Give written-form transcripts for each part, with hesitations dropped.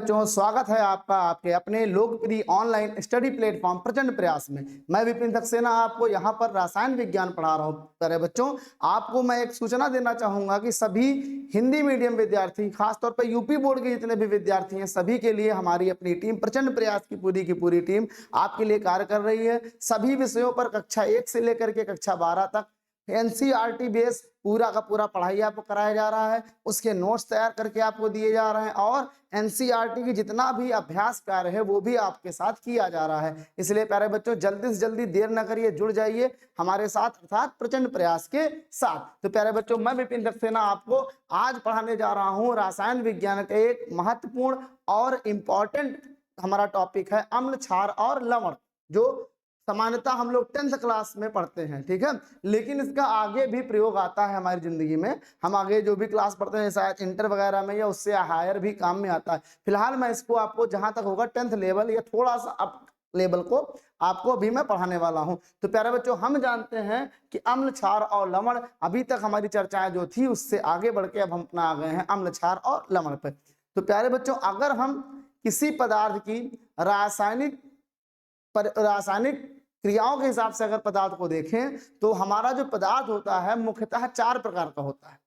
बच्चों, स्वागत है आपका आपके अपने लोकप्रिय ऑनलाइन स्टडी प्लेटफॉर्म प्रचंड प्रयास में। मैं विपिन सक्सेना आपको यहाँ पर रसायन विज्ञान पढ़ा रहा हूँ। प्यारे बच्चों, आपको मैं एक सूचना देना चाहूंगा कि सभी हिंदी मीडियम विद्यार्थी, खासतौर पर यूपी बोर्ड के जितने भी विद्यार्थी हैं, सभी के लिए हमारी अपनी टीम प्रचंड प्रयास की पूरी टीम आपके लिए कार्य कर रही है। सभी विषयों पर कक्षा 1 से लेकर के कक्षा 12 तक एनसीईआरटी बेस पूरा का पूरा पढ़ाई आपको कराया जा रहा है। उसके नोट्स तैयार करके आपको दिए जा रहे हैं और एनसीईआरटी की जितना भी अभ्यास कार्य है वो भी आपके साथ किया जा रहा है। इसलिए प्यारे बच्चों, जल्दी से जल्दी देर न करिए, जुड़ जाइए हमारे साथ अर्थात प्रचंड प्रयास के साथ। तो प्यारे बच्चों, मैं विपिन सक्सेना आपको आज पढ़ाने जा रहा हूँ रसायन विज्ञान का एक महत्वपूर्ण और इम्पॉर्टेंट हमारा टॉपिक है अम्ल, क्षार और लवण, जो सामान्यतः हम लोग 10th क्लास में पढ़ते हैं। ठीक है, लेकिन इसका आगे भी प्रयोग आता है हमारी जिंदगी में। हम आगे जो भी क्लास पढ़ते हैं शायद इंटर वगैरह में या उससे हायर भी काम में आता है। फिलहाल मैं इसको आपको जहां तक होगा 10th लेवल या थोड़ा सा अप लेवल को आपको अभी मैं पढ़ाने वाला हूं। तो प्यारे बच्चों, हम जानते हैं कि अम्ल, क्षार और लवण, अभी तक हमारी चर्चाएं जो थी उससे आगे बढ़ के अब हम अपना आ गए हैं अम्ल, क्षार और लवण पे। तो प्यारे बच्चों, अगर हम किसी पदार्थ की रासायनिक क्रियाओं के हिसाब से अगर पदार्थ को देखें तो हमारा जो पदार्थ होता है मुख्यतः 4 प्रकार का होता है।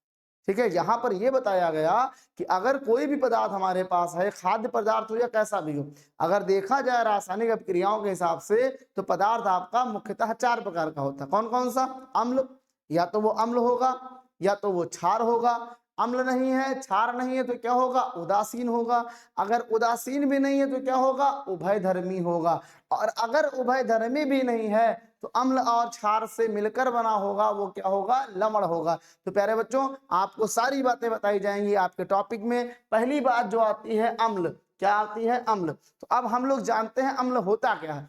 ठीक है, यहाँ पर यह बताया गया कि अगर कोई भी पदार्थ हमारे पास है, खाद्य पदार्थ हो या कैसा भी हो, अगर देखा जाए रासायनिक अभिक्रियाओं के हिसाब से तो पदार्थ आपका मुख्यतः 4 प्रकार का होता है। कौन कौन सा? अम्ल, या तो वो अम्ल होगा या तो वो क्षार होगा। अम्ल नहीं है, क्षार नहीं है तो क्या होगा? उदासीन होगा। अगर उदासीन भी नहीं है तो क्या होगा? उभयधर्मी होगा। और अगर उभयधर्मी भी नहीं है तो अम्ल और क्षार से मिलकर बना होगा, वो क्या होगा? लवण होगा। तो प्यारे बच्चों, आपको सारी बातें बताई जाएंगी आपके टॉपिक में। पहली बात जो आती है अम्ल, क्या आती है? अम्ल। तो अब हम लोग जानते हैं अम्ल होता क्या है।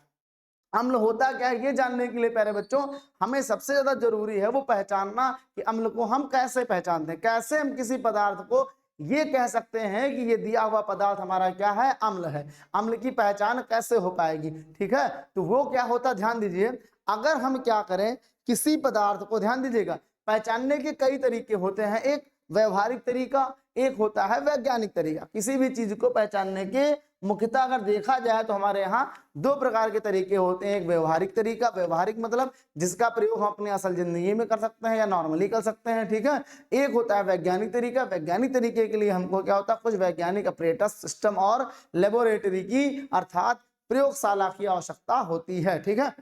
अम्ल होता क्या है ये जानने के लिए प्यारे बच्चों हमें सबसे ज्यादा जरूरी है वो पहचानना कि अम्ल को हम कैसे पहचानते हैं। कैसे हम किसी पदार्थ को ये कह सकते हैं कि ये दिया हुआ पदार्थ हमारा क्या है? अम्ल है। अम्ल की पहचान कैसे हो पाएगी? ठीक है, तो वो क्या होता, ध्यान दीजिए। अगर हम क्या करें, किसी पदार्थ को, ध्यान दीजिएगा, पहचानने के कई तरीके होते हैं। एक व्यवहारिक तरीका, एक होता है वैज्ञानिक तरीका। किसी भी चीज को पहचानने के मुख्यतः अगर देखा जाए तो हमारे यहाँ 2 प्रकार के तरीके होते हैं। एक व्यवहारिक तरीका, व्यवहारिक मतलब जिसका प्रयोग हम अपनी असल जिंदगी में कर सकते हैं या नॉर्मली कर सकते हैं। ठीक है, एक होता है वैज्ञानिक तरीका। वैज्ञानिक तरीके के लिए हमको क्या होता है? कुछ वैज्ञानिक अपरेटस, सिस्टम और लेबोरेटरी की अर्थात प्रयोगशाला की आवश्यकता होती है। ठीक है,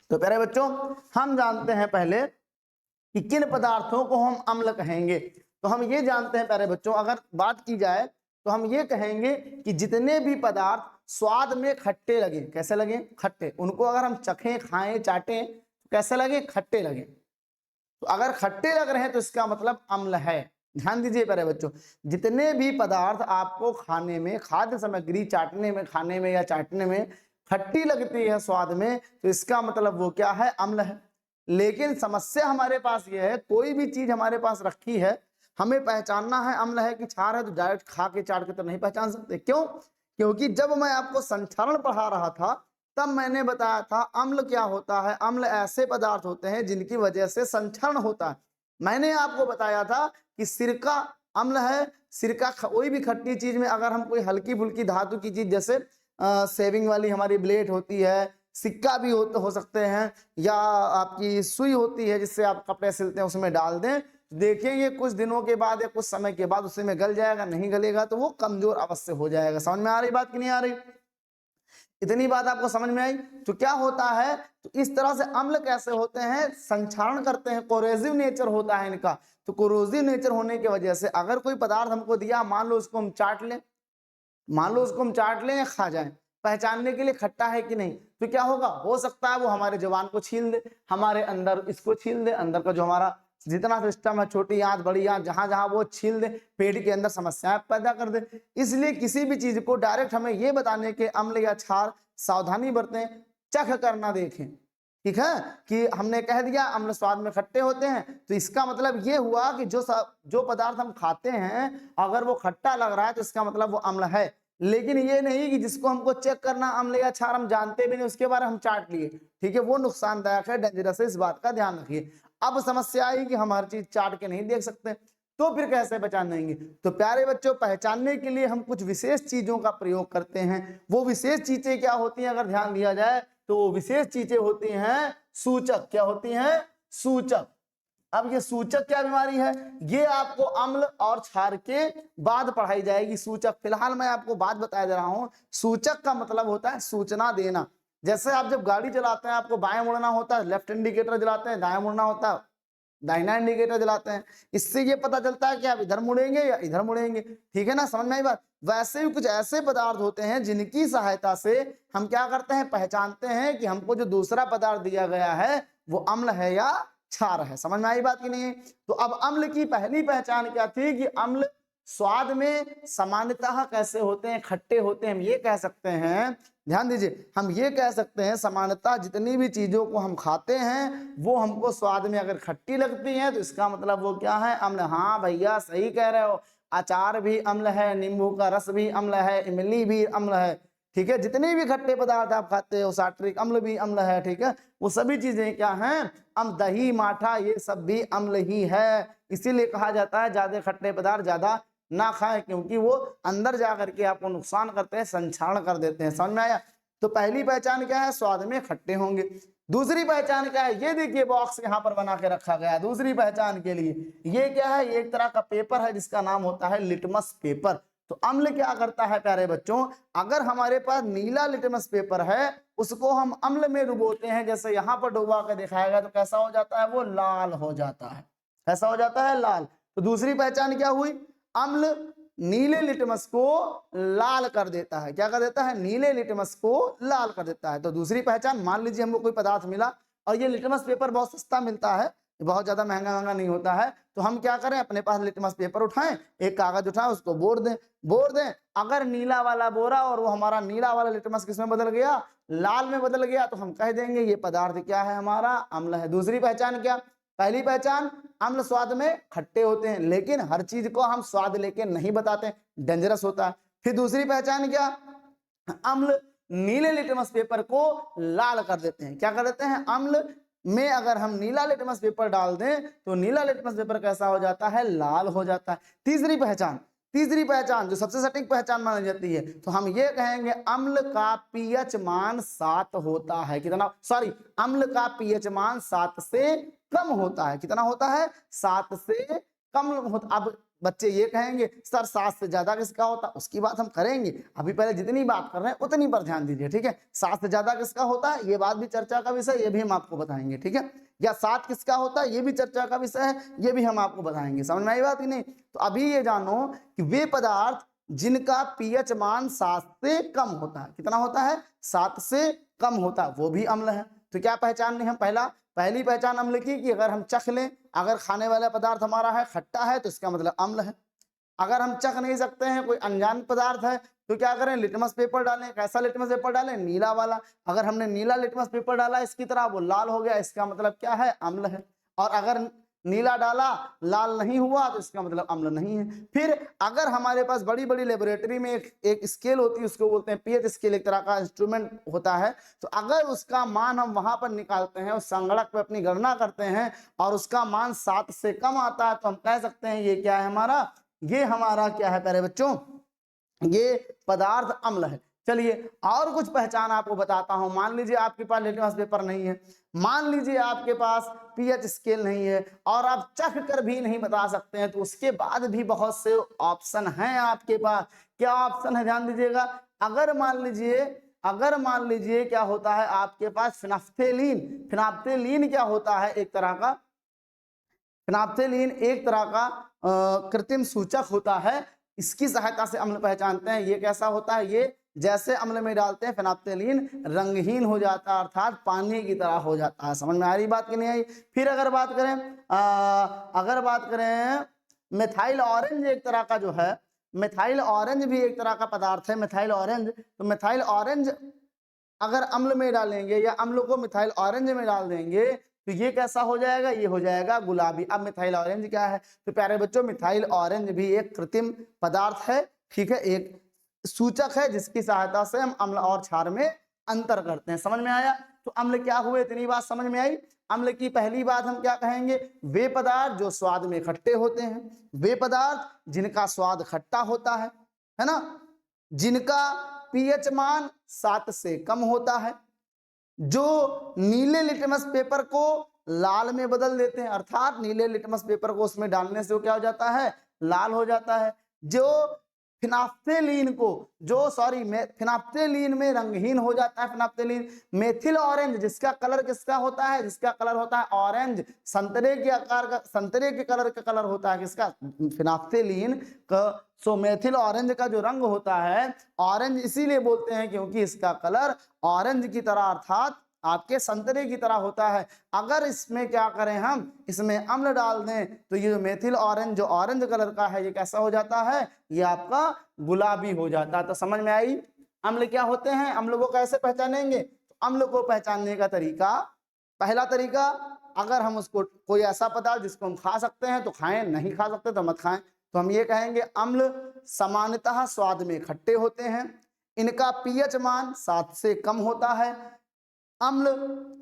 तो प्यारे बच्चों, हम जानते हैं पहले कि किन पदार्थों को हम अम्ल कहेंगे। तो हम ये जानते हैं प्यारे बच्चों, अगर बात की जाए तो हम ये कहेंगे कि जितने भी पदार्थ स्वाद में खट्टे लगे, कैसे लगे? खट्टे। उनको अगर हम चखें, खाएं, चाटें तो कैसे लगे? खट्टे लगे। तो अगर खट्टे लग रहे हैं तो इसका मतलब अम्ल है। ध्यान दीजिए प्यारे बच्चों, जितने भी पदार्थ आपको खाने में, खाद्य सामग्री चाटने में, खाने में या चाटने में खट्टी लगती है स्वाद में, तो इसका मतलब वो क्या है? अम्ल है। लेकिन समस्या हमारे पास ये है, कोई भी चीज हमारे पास रखी है, हमें पहचानना है अम्ल है कि क्षार है, तो डायरेक्ट खा के चाट के तो नहीं पहचान सकते। क्यों? क्योंकि जब मैं आपको संक्षारण पढ़ा रहा था तब मैंने बताया था अम्ल क्या होता है। अम्ल ऐसे पदार्थ होते हैं जिनकी वजह से संक्षारण होता है। मैंने आपको बताया था कि सिरका अम्ल है। सिरका कोई भी खट्टी चीज में अगर हम कोई हल्की फुल्की धातु की चीज, जैसे सेविंग वाली हमारी ब्लेड होती है, सिक्का भी हो सकते हैं, या आपकी सुई होती है जिससे आप कपड़े सिलते हैं, उसमें डाल दें, देखेंगे कुछ दिनों के बाद या कुछ समय के बाद उसमें गल जाएगा। नहीं गलेगा तो वो कमजोर अवश्य हो जाएगा। समझ में आ रही बात कि नहीं आ रही? इतनी बात आपको समझ में आई? तो क्या होता है, तो इस तरह से अम्ल कैसे होते हैं? संक्षारण करते हैं, कोरोसिव नेचर होता है इनका। तो कोरोसिव नेचर होने की वजह से अगर कोई पदार्थ हमको दिया, मान लो उसको हम चाट लें, या खा जाएं, पहचानने के लिए खट्टा है कि नहीं, तो क्या होगा? हो सकता है वो हमारे जुबान को छील दे, हमारे अंदर इसको छील दे, अंदर का जो हमारा जितना सिस्टम है, छोटी आंत, बड़ी आंत, जहां जहां वो छील दे, पेट के अंदर समस्याएं पैदा कर दे। इसलिए किसी भी चीज को डायरेक्ट हमें ये बताने के अम्ल या क्षार सावधानी बरतें, चख कर ना देखें। ठीक है, कि हमने कह दिया अम्ल स्वाद में खट्टे होते हैं, तो इसका मतलब ये हुआ कि जो पदार्थ हम खाते हैं अगर वो खट्टा लग रहा है तो इसका मतलब वो अम्ल है। लेकिन ये नहीं कि जिसको हमको चेक करना अम्ल या क्षार हम जानते भी नहीं, उसके बारे हम चाट लिए। ठीक है, वो नुकसानदायक है, डेंजरस है, इस बात का ध्यान रखिए। अब समस्या आई कि हम हर चीज चाट के नहीं देख सकते। तो फिर कैसे पहचानेंगे? तो प्यारे बच्चों, पहचानने के लिए हम कुछ विशेष चीजों का प्रयोग करते हैं। वो विशेष चीजें क्या होती हैं अगर ध्यान दिया जाए तो वो विशेष चीजें होती हैं सूचक। क्या होती हैं? सूचक। अब ये सूचक क्या बीमारी है, ये आपको अम्ल और क्षार के बाद पढ़ाई जाएगी। सूचक फिलहाल मैं आपको बात बता दे रहा हूं। सूचक का मतलब होता है सूचना देना। जैसे आप जब गाड़ी चलाते हैं आपको बाएं मुड़ना होता है, लेफ्ट इंडिकेटर जलाते हैं, दाएं मुड़ना होता है, दाहिना इंडिकेटर जलाते हैं। इससे ये पता चलता है कि आप इधर मुड़ेंगे या इधर मुड़ेंगे। ठीक है ना, समझ में आई बात? वैसे ही कुछ ऐसे पदार्थ होते हैं जिनकी सहायता से हम क्या करते हैं, पहचानते हैं कि हमको जो दूसरा पदार्थ दिया गया है वो अम्ल है या क्षार है। समझ में आई बात की नहीं? तो अब अम्ल की पहली पहचान क्या थी कि अम्ल स्वाद में सामान्यतः कैसे होते हैं, खट्टे होते हैं। हम ये कह सकते हैं, ध्यान दीजिए, हम ये कह सकते हैं सामान्यतः जितनी भी चीजों को हम खाते हैं वो हमको स्वाद में अगर खट्टी लगती हैं तो इसका मतलब वो क्या है, अम्ल। हाँ भैया सही कह रहे हो, अचार भी अम्ल है, नींबू का रस भी अम्ल है, इमली भी अम्ल है। ठीक है, जितने भी खट्टे पदार्थ आप खाते हो, साट्रिक अम्ल भी अम्ल है। ठीक है, वो सभी चीजें क्या हैं, दही माठा ये सब भी अम्ल ही है। इसीलिए कहा जाता है ज्यादा खट्टे पदार्थ ज्यादा ना खाएं, क्योंकि वो अंदर जा करके आपको नुकसान करते हैं, संक्षारण कर देते हैं। समझ में आया? तो पहली पहचान क्या है, स्वाद में खट्टे होंगे। दूसरी पहचान क्या है, ये देखिए बॉक्स यहाँ पर बना के रखा गया है दूसरी पहचान के लिए। ये क्या है, ये एक तरह का पेपर है जिसका नाम होता है लिटमस पेपर। तो अम्ल क्या करता है प्यारे बच्चों, अगर हमारे पास नीला लिटमस पेपर है उसको हम अम्ल में डुबोते हैं, जैसे यहाँ पर डुबा के दिखाया गया, तो कैसा हो जाता है, वो लाल हो जाता है। कैसा हो जाता है, लाल। तो दूसरी पहचान क्या हुई, अम्ल नीले लिटमस को लाल कर देता है। क्या कर देता है, नीले लिटमस को लाल कर देता है। तो दूसरी पहचान, मान लीजिए हमको कोई पदार्थ मिला और ये लिटमस पेपर बहुत सस्ता मिलता है, बहुत ज्यादा महंगा नहीं होता है, तो हम क्या करें, अपने पास लिटमस पेपर उठाएं, एक कागज उठाएं, उसको बोर दें। अगर नीला वाला बोरा और वो हमारा नीला वाला लिटमस किसमें बदल गया, लाल में बदल गया, तो हम कह देंगे ये पदार्थ क्या है, हमारा अम्ल है। दूसरी पहचान क्या, पहली पहचान अम्ल स्वाद में खट्टे होते हैं, लेकिन हर चीज को हम स्वाद लेके नहीं बताते, डेंजरस होता है। फिर दूसरी पहचान क्या, अम्ल नीले लिटमस पेपर को लाल कर देते हैं। क्या कर देते हैं, अम्ल में अगर हम नीला लिटमस पेपर डाल दें तो नीला लिटमस पेपर कैसा हो जाता है, लाल हो जाता है। तीसरी पहचान जो सबसे सटीक पहचान मानी जाती है, तो हम ये कहेंगे अम्ल का पीएच मान 7 होता है। कितना, सॉरी, अम्ल का पीएच मान 7 से कम होता है। कितना होता है, 7 से कम होता। अब बच्चे ये कहेंगे सर 7 से ज्यादा किसका होता, उसकी बात हम करेंगे, अभी पहले जितनी बात कर रहे हैं उतनी पर ध्यान दीजिए। ठीक है, 7 से ज्यादा किसका होता है, ये बात भी चर्चा का विषय, ये भी हम आपको बताएंगे। ठीक है, या 7 किसका होता है, ये भी चर्चा का विषय है, ये भी हम आपको बताएंगे। समझ में आई बात कि नहीं? तो अभी ये जानो कि वे पदार्थ जिनका पीएच मान 7 से कम होता है, कितना होता है, 7 से कम होता है, वो भी अम्ल है। तो क्या पहचान लें हम, पहली पहचान अम्ल की कि अगर हम चख लें, अगर खाने वाला पदार्थ हमारा है खट्टा है तो इसका मतलब अम्ल है। अगर हम चख नहीं सकते हैं, कोई अनजान पदार्थ है, तो क्या करें, लिटमस पेपर डालें। कैसा लिटमस पेपर डालें, नीला वाला। अगर हमने नीला लिटमस पेपर डाला इसकी तरह, वो लाल हो गया, इसका मतलब क्या है, अम्ल है। और अगर नीला डाला लाल नहीं हुआ तो इसका मतलब अम्ल नहीं है। फिर अगर हमारे पास बड़ी बड़ी लेबोरेटरी में एक स्केल होती है, उसको बोलते हैं पीएच स्केल, एक तरह का इंस्ट्रूमेंट होता है, तो अगर उसका मान हम वहां पर निकालते हैं, उस संगणक पे अपनी गणना करते हैं और उसका मान 7 से कम आता है, तो हम कह सकते हैं ये क्या है, ये हमारा क्या है प्यारे बच्चों, ये पदार्थ अम्ल है। चलिए और कुछ पहचान आपको बताता हूं। मान लीजिए आपके पास लिटमस पेपर नहीं है, मान लीजिए आपके पास पीएच स्केल नहीं है और आप चख कर भी नहीं बता सकते हैं, तो उसके बाद भी बहुत से ऑप्शन हैं आपके पास। क्या ऑप्शन है, ध्यान दीजिएगा। अगर मान लीजिए क्या होता है आपके पास फिनाप्थेलीन क्या होता है, एक तरह का फिनाप्थेलीन एक तरह का कृत्रिम सूचक होता है। इसकी सहायता से अम्ल पहचानते हैं। ये कैसा होता है, ये जैसे अम्ल में डालते हैं फिनाप्थेलीन रंगहीन हो जाता है, अर्थात पानी की तरह हो जाता है। समझ में आ रही बात कि नहीं आई? फिर अगर बात करें मिथाइल ऑरेंज, एक तरह का जो है मिथाइल ऑरेंज भी एक तरह का पदार्थ है, मिथाइल ऑरेंज। तो मिथाइल ऑरेंज अगर अम्ल में डालेंगे या अम्ल को मिथाइल ऑरेंज में डाल देंगे तो ये कैसा हो जाएगा, ये हो जाएगा गुलाबी। अब मिथाइल ऑरेंज क्या है, तो प्यारे बच्चों मिथाइल ऑरेंज भी एक कृत्रिम पदार्थ है। ठीक है, एक सूचक है जिसकी सहायता से हम अम्ल और क्षार में अंतर करते हैं। समझ में आया? तो अम्ल क्या हुए, इतनी बात समझ में आई। अम्ल की पहली बात हम क्या कहेंगे, वे पदार्थ जो स्वाद में खट्टे होते हैं, वे पदार्थ जिनका स्वाद खट्टा होता है ना, जिनका पीएच मान 7 से कम होता है, जो नीले लिटमस पेपर को लाल में बदल देते हैं, अर्थात नीले लिटमस पेपर को उसमें डालने से वो क्या हो जाता है, लाल हो जाता है, जो फिनाफ्थेलीन को फिनाफ्थेलीन में रंगहीन हो जाता है, फिनाफ्थेलीन, मेथिल ऑरेंज जिसका कलर किसका होता है, जिसका कलर होता है ऑरेंज, संतरे के आकार का, संतरे के कलर का कलर होता है किसका, फिनाफ्थेलीन का। सो मेथिल ऑरेंज का जो रंग होता है, ऑरेंज इसीलिए बोलते हैं क्योंकि इसका कलर ऑरेंज की तरह अर्थात आपके संतरे की तरह होता है। अगर इसमें क्या करें, हम इसमें अम्ल डाल दें तो ये जो मेथिल ऑरेंज जो ऑरेंज कलर का है, ये कैसा हो जाता है, ये आपका गुलाबी हो जाता है। तो समझ में आई अम्ल क्या होते हैं, अम्ल को कैसे पहचानेंगे। तो अम्ल को पहचानने का तरीका, पहला तरीका, अगर हम उसको कोई ऐसा पदार्थ जिसको हम खा सकते हैं तो खाएं, नहीं खा सकते तो मत खाएं। तो हम ये कहेंगे अम्ल सामान्यतः स्वाद में खट्टे होते हैं, इनका पीएच मान 7 से कम होता है, अम्ल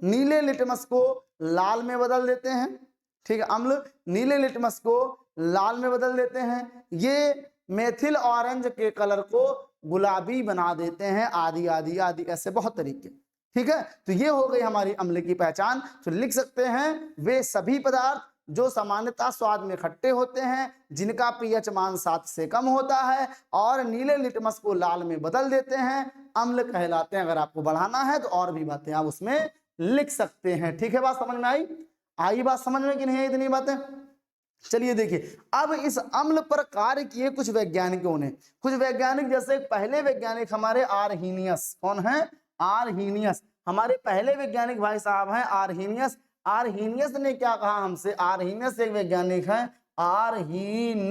नीले लिटमस को लाल में बदल देते हैं, ठीक है, अम्ल नीले लिटमस को लाल में बदल देते हैं, ये मेथिल ऑरेंज के कलर को गुलाबी बना देते हैं, आदि आदि आदि, ऐसे बहुत तरीके, ठीक है। तो ये हो गई हमारी अम्ल की पहचान। तो लिख सकते हैं वे सभी पदार्थ जो सामान्यतः स्वाद में खट्टे होते हैं, जिनका पीएच मान 7 से कम होता है और नीले लिटमस को लाल में बदल देते हैं, अम्ल कहलाते हैं। अगर आपको बढ़ाना है तो और भी बातें आप उसमें लिख सकते हैं, ठीक है। बात समझ में आई बात समझ में कि नहीं है इतनी बातें। चलिए देखिए, अब इस अम्ल पर कार्य किए कुछ वैज्ञानिकों ने, कुछ वैज्ञानिक, जैसे पहले वैज्ञानिक हमारे आर्हीनियस, कौन है, आर्हीनियस, हमारे पहले वैज्ञानिक भाई साहब हैं आर्हीनियस। आर्हीनियस ने क्या कहा हमसे, आर्हीनियस एक वैज्ञानिक है, आर्हीनियस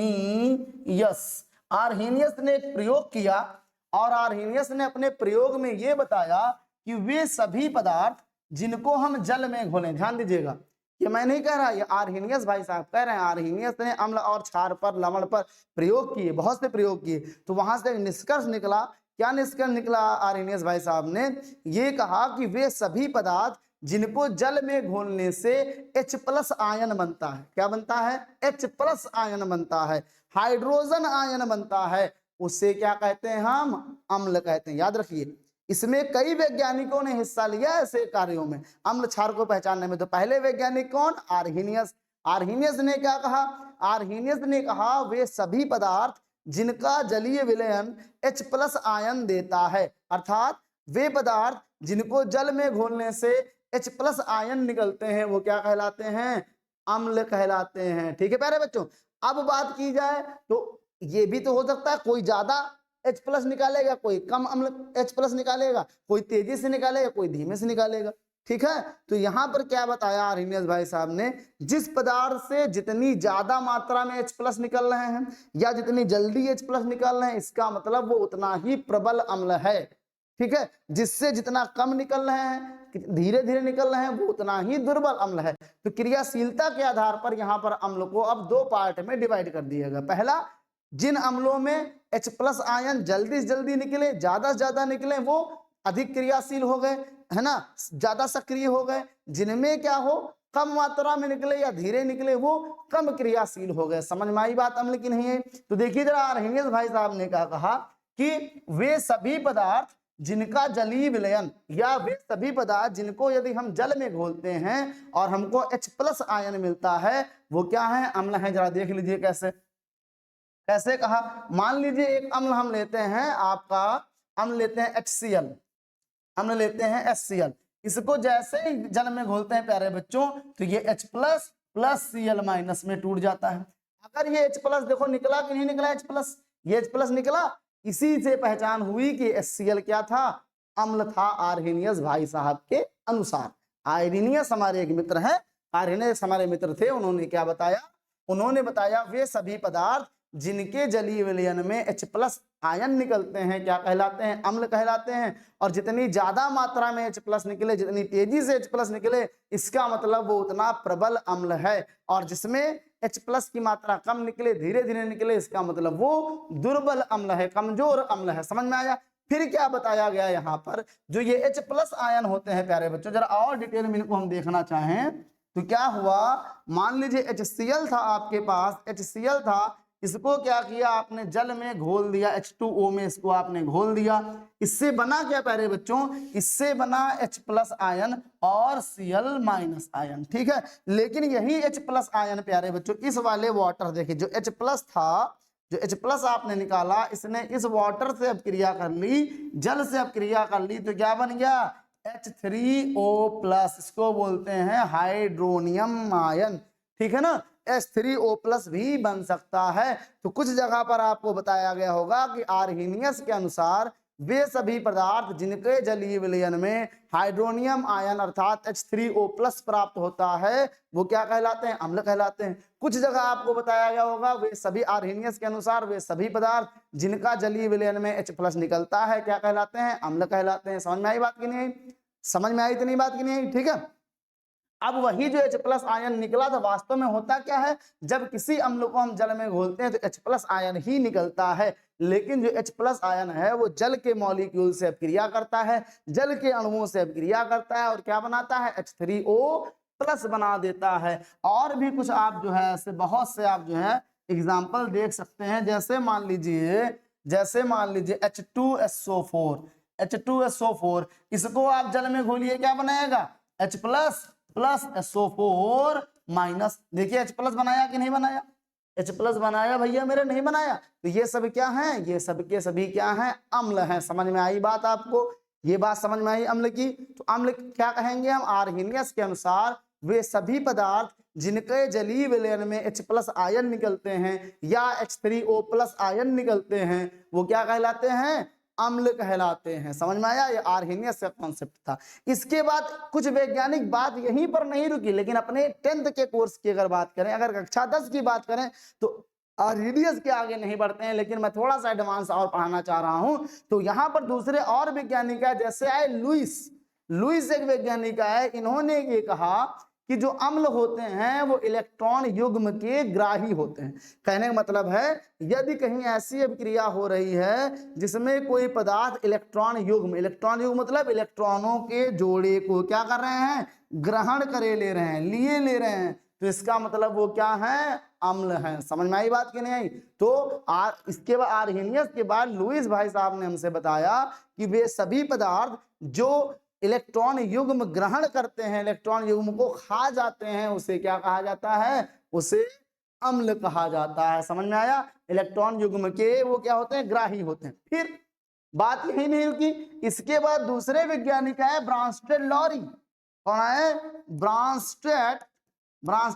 ने एक प्रयोग किया और आर्हीनियस ने अपने प्रयोग में यह बताया कि वे सभी पदार्थ जिनको हम जल में घोलें, ध्यान दीजिएगा, ये मैं नहीं कह रहा, ये आर्हीनियस भाई साहब कह रहे हैं। आर्हीनियस ने अम्ल और क्षार पर, लवण पर प्रयोग किए, बहुत से प्रयोग किए, तो वहां से निष्कर्ष निकला। क्या निष्कर्ष निकला आर्हीनियस भाई साहब ने, ये कहा कि वे सभी पदार्थ जिनको जल में घोलने से H+ आयन बनता है, क्या बनता है, H+ आयन बनता है, हाइड्रोजन आयन बनता है, उससे क्या कहते हैं, हम अम्ल कहते हैं। याद रखिए, इसमें कई वैज्ञानिकों ने हिस्सा लिया ऐसे कार्यों में, अम्ल क्षार को पहचानने में। तो पहले वैज्ञानिक कौन, आर्हीनियस। आर्हीनियस ने क्या कहा, आर्हीनियस ने कहा वे सभी पदार्थ जिनका जलीय विलयन H+ आयन देता है, अर्थात वे पदार्थ जिनको जल में घोलने से H+ आयन निकलते हैं, वो क्या कहलाते हैं, अम्ल कहलाते हैं, ठीक है प्यारे बच्चों। अब बात की जाए तो ये भी तो हो सकता है कोई ज्यादा H+ निकालेगा, कोई कम अम्ल H+ निकालेगा, कोई तेजी से निकालेगा, कोई धीमे से निकालेगा, ठीक है। तो यहाँ पर क्या बताया आर्हीनियस भाई साहब ने, जिस पदार्थ से जितनी ज्यादा मात्रा में H+ निकल रहे हैं या जितनी जल्दी H+ निकल रहे हैं, इसका मतलब वो उतना ही प्रबल अम्ल है, ठीक है। जिससे जितना कम निकल रहे हैं, धीरे धीरे निकल रहे हैं, वो उतना ही दुर्बल अम्ल है। तो क्रियाशीलता के आधार पर यहाँ पर अम्ल को अब 2 पार्ट में डिवाइड कर दिया गया। पहला, जिन अम्लों में H+ आयन जल्दी से जल्दी निकले, ज्यादा से ज्यादा निकले, वो अधिक क्रियाशील हो गए, है ना, ज्यादा सक्रिय हो गए। जिनमें क्या हो, कम मात्रा में निकले या धीरे निकले, वो कम क्रियाशील हो गए। समझ में आई बात अम्ल की नहीं है। तो देखिए जरा, आर्हीनियस भाई साहब ने क्या कहा कि वे सभी पदार्थ जिनका जलीय विलयन, या वे सभी पदार्थ जिनको यदि हम जल में घोलते हैं और हमको H+ आयन मिलता है, वो क्या है, अम्ल है। जरा देख लीजिए कैसे, कैसे कहा। मान लीजिए एक अम्ल हम लेते हैं, आपका अम्ल लेते हैं HCl, अम्ल लेते हैं HCl। इसको जैसे ही जल में घोलते हैं प्यारे बच्चों, तो ये H+ प्लस Cl- में टूट जाता है। अगर ये H+ देखो निकला कि नहीं निकला, H+, ये H+ निकला, इसी से पहचान हुई कि HCl क्या था, अम्ल था आर्हीनियस भाई साहब के अनुसार। आर्हीनियस हमारे एक मित्र हैं, आर्हीनियस हमारे मित्र थे, उन्होंने क्या बताया, उन्होंने बताया वे सभी पदार्थ जिनके जलीय विलयन में H+ आयन निकलते हैं क्या कहलाते हैं, अम्ल कहलाते हैं। और जितनी ज्यादा मात्रा में H+ निकले, जितनी तेजी से H+ निकले, इसका मतलब वो उतना प्रबल अम्ल है। और जिसमें H+ की मात्रा कम निकले, धीरे धीरे निकले, इसका मतलब वो दुर्बल अम्ल है, कमजोर अम्ल है। समझ में आया। फिर क्या बताया गया यहाँ पर, जो ये H प्लस आयन होते हैं प्यारे बच्चों, जरा और डिटेल में इनको हम देखना चाहें तो क्या हुआ, मान लीजिए HCl था आपके पास, HCl था, इसको क्या किया आपने, जल में घोल दिया, H2O में इसको आपने घोल दिया, इससे बना क्या प्यारे बच्चों, इससे बना H प्लस आयन और Cl माइनस आयन, ठीक है। लेकिन यही H प्लस आयन प्यारे बच्चों इस वाले वाटर, देखिए जो H प्लस था, जो H प्लस आपने निकाला, इसने इस वाटर से अब क्रिया कर ली, जल से अब क्रिया कर ली, तो क्या बन गया, H3O प्लस, इसको बोलते हैं हाइड्रोनियम आयन, ठीक है ना। H3O+ भी बन सकता है। तो कुछ जगह पर आपको बताया गया होगा कि आर्हेनियस के अनुसार वे सभी पदार्थ जिनके जलीय विलयन में हाइड्रोनियम आयन अर्थात H3O+ प्राप्त होता है वो क्या कहलाते हैं, अम्ल कहलाते हैं। कुछ जगह आपको बताया गया होगा वे सभी, आर्हेनियस के अनुसार वे सभी पदार्थ जिनका जलीय विलयन में H+ निकलता है क्या कहलाते हैं, अम्ल कहलाते हैं। समझ में आई बात की नहीं आई, समझ में आई इतनी बात की नहीं आई, ठीक है। अब वही जो H+ आयन निकला था वास्तव में होता क्या है, जब किसी अम्ल को हम जल में घोलते हैं तो H+ आयन ही निकलता है, लेकिन जो H+ आयन है वो जल के मॉलिक्यूल से अभिक्रिया करता है, जल के अणुओं से अभिक्रिया करता है और क्या बनाता है, H3O+ बना देता है। और भी कुछ आप जो है ऐसे बहुत से आप जो है एग्जाम्पल देख सकते हैं, जैसे मान लीजिए H2SO4, H2SO4 इसको आप जल में घोलिए क्या बनाएगा, H+ प्लस SO4 माइनस, देखिए H+ बनाया कि नहीं बनाया, H+ बनाया भैया मेरे, नहीं बनाया। तो ये सब क्या हैं, ये सब के सभी क्या हैं, अम्ल हैं। समझ में आई बात आपको, ये बात समझ में आई अम्ल की। तो अम्ल क्या कहेंगे हम, आर्हेनियस के अनुसार वे सभी पदार्थ जिनके जलीय विलयन में H+ आयन निकलते हैं या H3O+ आयन निकलते हैं वो क्या कहलाते हैं, अम्ल कहलाते हैं। समझ में आया, ये आर्हेनियस का कॉन्सेप्ट था। इसके बाद कुछ वैज्ञानिक बात यहीं पर नहीं रुकी, लेकिन अपने 10th के कोर्स की अगर बात करें, अगर कक्षा 10 की बात करें तो आर्हेनियस के आगे नहीं बढ़ते हैं, लेकिन मैं थोड़ा सा एडवांस और पढ़ाना चाह रहा हूं। तो यहाँ पर दूसरे और वैज्ञानिक है, जैसे आए लुईस एक वैज्ञानिक है, इन्होंने ये कहा कि जो अम्ल होते हैं वो इलेक्ट्रॉन युग्म के ग्राही होते हैं। कहने का मतलब है यदि कहीं ऐसी अभिक्रिया हो रही है जिसमें कोई पदार्थ इलेक्ट्रॉन युग्म मतलब इलेक्ट्रॉनों के जोड़े को क्या कर रहे हैं, ग्रहण करे ले रहे हैं, तो इसका मतलब वो क्या है, अम्ल है। समझ में आई बात कि नहीं आई। तो इसके बाद आर्हेनियस के बाद लुईस भाई साहब ने हमसे बताया कि वे सभी पदार्थ जो इलेक्ट्रॉन युग्म ग्रहण करते हैं, इलेक्ट्रॉन युग्म को खा जाते हैं, उसे क्या कहा जाता है, उसे अम्ल कहा जाता है। समझ में आया, इलेक्ट्रॉन युग्म के वो क्या होते हैं, ग्राही होते हैं। फिर बात यही नहीं रुकी, इसके बाद दूसरे वैज्ञानिक है ब्रांस्टेड-लॉरी। कौन है, ब्रांस्टेड,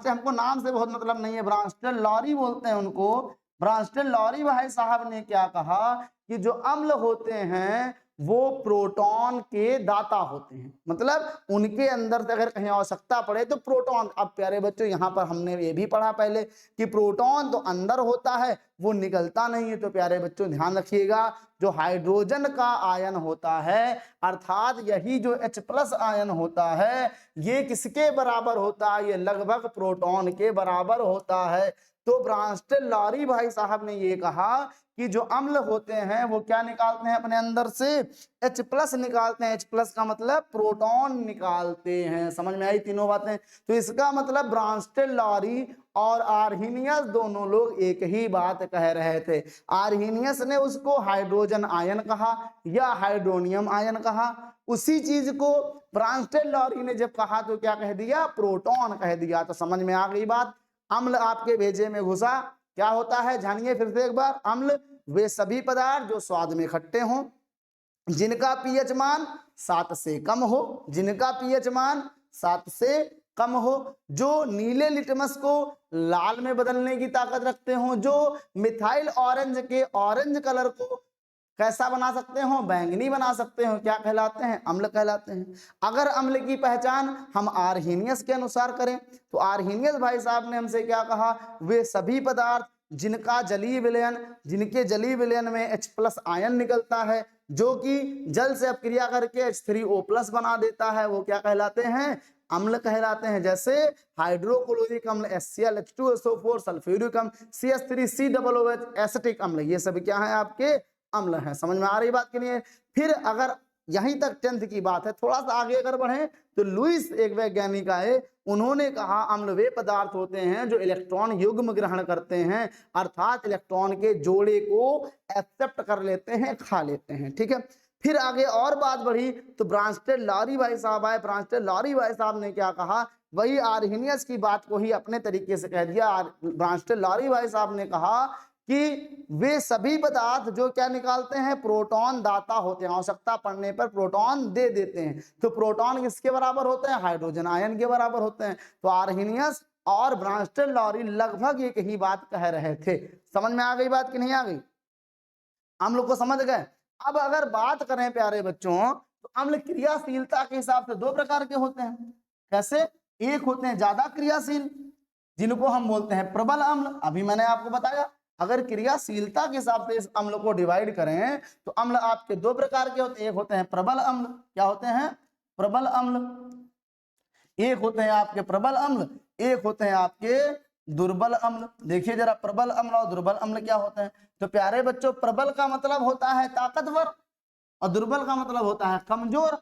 हमको नाम से बहुत मतलब नहीं है, ब्रांस्टेड-लॉरी बोलते हैं उनको। ब्रांस्टेड-लॉरी भाई साहब ने क्या कहा कि जो अम्ल होते हैं वो प्रोटॉन के दाता होते हैं, मतलब उनके अंदर से अगर कहीं आवश्यकता पड़े तो प्रोटॉन। अब प्यारे बच्चों यहाँ पर हमने ये भी पढ़ा पहले कि प्रोटॉन तो अंदर होता है वो निकलता नहीं है। तो प्यारे बच्चों ध्यान रखिएगा, जो हाइड्रोजन का आयन होता है अर्थात यही जो H+ आयन होता है ये किसके बराबर होता है, ये लगभग प्रोटॉन के बराबर होता है। तो ब्रांस्टेड-लॉरी भाई साहब ने ये कहा कि जो अम्ल होते हैं वो क्या निकालते हैं अपने अंदर से, H+ निकालते हैं। H+ का मतलब प्रोटॉन निकालते हैं। समझ में आई तीनों बातें। तो इसका मतलब ब्रांस्टेड-लॉरी और आर्हेनियस दोनों लोग एक ही बात कह रहे थे। आर्हेनियस ने उसको हाइड्रोजन आयन कहा या हाइड्रोनियम आयन कहा, उसी चीज को ब्रांस्टेड-लॉरी ने जब कहा तो क्या कह दिया, प्रोटॉन कह दिया। तो समझ में आ गई बात। अम्ल आपके भेजे में घुसा, क्या होता है जानिए फिर से एक बार। अम्ल वे सभी पदार्थ जो स्वाद में खट्टे हों, जिनका पीएच मान 7 से कम हो, जिनका पीएच मान 7 से कम हो, जो नीले लिटमस को लाल में बदलने की ताकत रखते हों, जो मिथाइल ऑरेंज के ऑरेंज कलर को कैसा बना सकते हो, बैंगनी बना सकते हो, क्या कहलाते हैं, अम्ल कहलाते हैं। अगर अम्ल की पहचान हम आर्हेनियस के अनुसार करें तो आर्हेनियस भाई साहब ने हमसे क्या कहा, वे सभी पदार्थ जिनके जलीय विलयन में H+ आयन निकलता है जो कि जल से अपक्रिया करके H3O+ बना देता है, वो क्या कहलाते हैं, अम्ल कहलाते हैं। जैसे हाइड्रोक्लोरिक अम्ल HCl, H2SO4, सल्फ्यूरिक अम्ल CH3COOH, एसिटिक अम्ल, ये सब क्या है आपके अम्ल है। समझ में आ रही बात कि नहीं है? फिर अगर यहीं तक 10th की बात है, थोड़ा सा आगे अगर बढ़े तो लुईस एक वैज्ञानिक आए, उन्होंने कहा अम्ल वे पदार्थ होते हैं जो इलेक्ट्रॉन युग्म ग्रहण करते हैं, अर्थात इलेक्ट्रॉन के जोड़े को एक्सेप्ट कर लेते हैं, खा लेते हैं। ठीक है, फिर आगे और बात बढ़ी तो ब्रांस्टेड लॉरी भाई साहब आए। ब्रांस्टेड लॉरी भाई साहब ने क्या कहा, वही आर्हेनियस की बात को ही अपने तरीके से कह दिया। ब्रांस्टेड लॉरी भाई साहब ने कहा कि वे सभी पदार्थ जो क्या निकालते हैं, प्रोटॉन दाता होते हैं, आवश्यकता पड़ने पर प्रोटॉन दे देते हैं। तो प्रोटॉन किसके बराबर होते हैं, हाइड्रोजन आयन के बराबर होते हैं। तो आर्हेनियस और ब्रांस्टेड लॉरी लगभग एक ही बात कह रहे थे। समझ में आ गई बात कि नहीं आ गई? हम लोग को समझ गए। अब अगर बात करें प्यारे बच्चों तो अम्ल क्रियाशीलता के हिसाब से दो प्रकार के होते हैं। कैसे? एक होते हैं ज्यादा क्रियाशील, जिनको हम बोलते हैं प्रबल अम्ल। अभी मैंने आपको बताया अगर क्रियाशीलता के हिसाब से इस अम्ल को डिवाइड करें तो अम्ल आपके दो प्रकार के होते हैं। एक होते हैं प्रबल अम्ल, क्या होते हैं, प्रबल अम्ल। एक होते हैं आपके प्रबल अम्ल, एक होते हैं आपके दुर्बल अम्ल। देखिए जरा प्रबल अम्ल और दुर्बल अम्ल क्या होते हैं। तो प्यारे बच्चों प्रबल का मतलब होता है ताकतवर और दुर्बल का मतलब होता है कमजोर।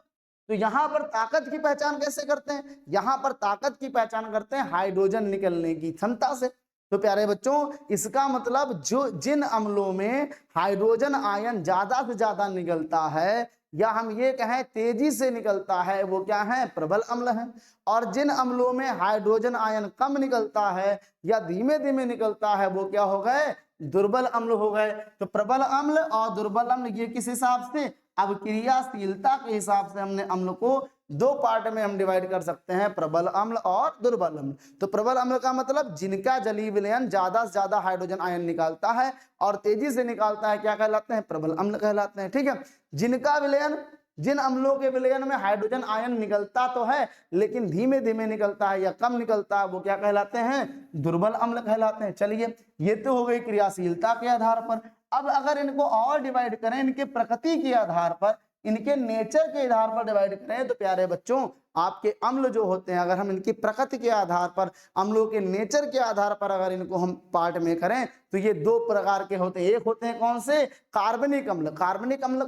तो यहाँ पर ताकत की पहचान कैसे करते हैं, यहाँ पर ताकत की पहचान करते हैं हाइड्रोजन निकलने की क्षमता से। तो प्यारे बच्चों इसका मतलब जो जिन अम्लों में हाइड्रोजन आयन ज्यादा से ज्यादा निकलता है या हम ये कहें तेजी से निकलता है वो क्या है, प्रबल अम्ल है। और जिन अम्लों में हाइड्रोजन आयन कम निकलता है या धीमे धीमे निकलता है वो क्या हो गए, दुर्बल अम्ल हो गए। तो प्रबल अम्ल और दुर्बल अम्ल ये किस हिसाब से, अब क्रियाशीलता के हिसाब से हमने अम्ल को दो पार्ट में हम डिवाइड कर सकते हैं, प्रबल अम्ल और दुर्बल अम्ल। तो प्रबल अम्ल का मतलब जिनका जलीय विलयन ज्यादा से ज्यादा हाइड्रोजन आयन निकालता है और तेजी से निकालता है, क्या कहलाते हैं, प्रबल अम्ल कहलाते हैं। ठीक है, जिनका विलयन, जिन अम्लों के विलयन में हाइड्रोजन आयन निकलता तो है लेकिन धीमे धीमे निकलता है या कम निकलता है वो क्या कहलाते हैं, दुर्बल अम्ल कहलाते हैं। चलिए ये तो हो गई क्रियाशीलता के आधार पर। अब अगर इनको और डिवाइड करें इनके प्रकृति के आधार पर, इनके नेचर के आधार पर डिवाइड करें तो प्यारे बच्चों आपके अम्ल जो होते हैं अगर हम इनकी प्रकृति के आधार पर, अम्लों के नेचर के आधार पर अगर इनको हम पार्ट में करें तो ये दो प्रकार के होते हैं। एक होते हैं कौन से, कार्बनिक अम्ल, कार्बनिक अम्ल,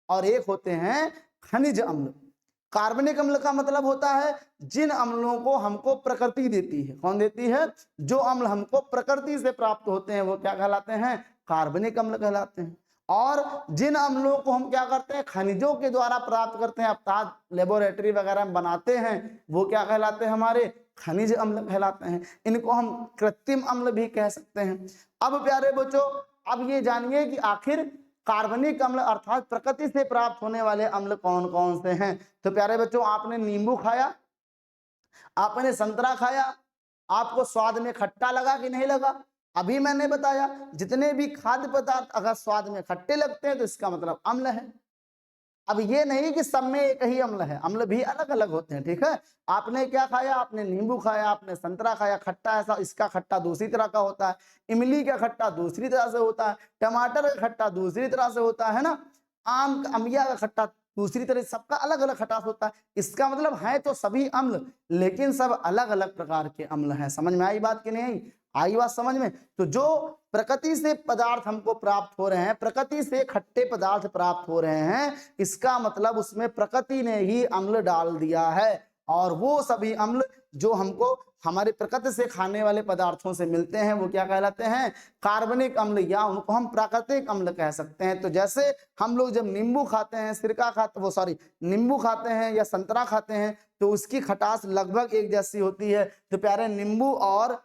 और एक होते हैं खनिज अम्ल। कार्बनिक अम्ल का मतलब होता है जिन अम्लों को हमको प्रकृति देती है। कौन देती है, जो अम्ल हमको प्रकृति से प्राप्त होते हैं वो क्या कहलाते हैं, कार्बनिक अम्ल कहलाते हैं। और जिन अम्लों को हम क्या करते हैं, खनिजों के द्वारा प्राप्त करते हैं, अर्थात लेबोरेटरी वगैरह में बनाते हैं, वो क्या कहलाते हैं, हमारे खनिज अम्ल कहलाते हैं। इनको हम कृत्रिम अम्ल भी कह सकते हैं। अब प्यारे बच्चों अब ये जानिए कि आखिर कार्बनिक अम्ल अर्थात प्रकृति से प्राप्त होने वाले अम्ल कौन कौन से हैं। तो प्यारे बच्चों आपने नींबू खाया, आपने संतरा खाया, आपको स्वाद में खट्टा लगा कि नहीं लगा? अभी मैंने बताया जितने भी खाद्य पदार्थ अगर स्वाद में खट्टे लगते हैं तो इसका मतलब अम्ल है। अब ये नहीं कि सब में एक ही अम्ल है, अम्ल भी अलग अलग होते हैं। ठीक है, आपने क्या खाया, आपने नींबू खाया, आपने संतरा खाया, खट्टा ऐसा, इसका खट्टा दूसरी तरह का होता है, इमली का खट्टा दूसरी तरह से होता है, टमाटर का खट्टा दूसरी तरह से होता है ना, आम अमिया का खट्टा दूसरी तरह, सबका अलग अलग खटास होता है। इसका मतलब है तो सभी अम्ल लेकिन सब अलग अलग प्रकार के अम्ल हैं। समझ में आई बात कि नहीं आई बात समझ में? तो जो प्रकृति से पदार्थ हमको प्राप्त हो रहे हैं, प्रकृति से खट्टे पदार्थ प्राप्त हो रहे हैं, इसका मतलब उसमें प्रकृति ने ही अम्ल डाल दिया है। और वो सभी अम्ल जो हमको हमारे प्रकृति से खाने वाले पदार्थों से मिलते हैं वो क्या कहलाते हैं, कार्बनिक अम्ल, या उनको हम प्राकृतिक अम्ल कह सकते हैं। तो जैसे हम लोग जब नींबू खाते हैं, सिरका खाते, वो सॉरी नींबू खाते हैं या संतरा खाते हैं तो उसकी खटास लगभग एक जैसी होती है। तो प्यारे नींबू और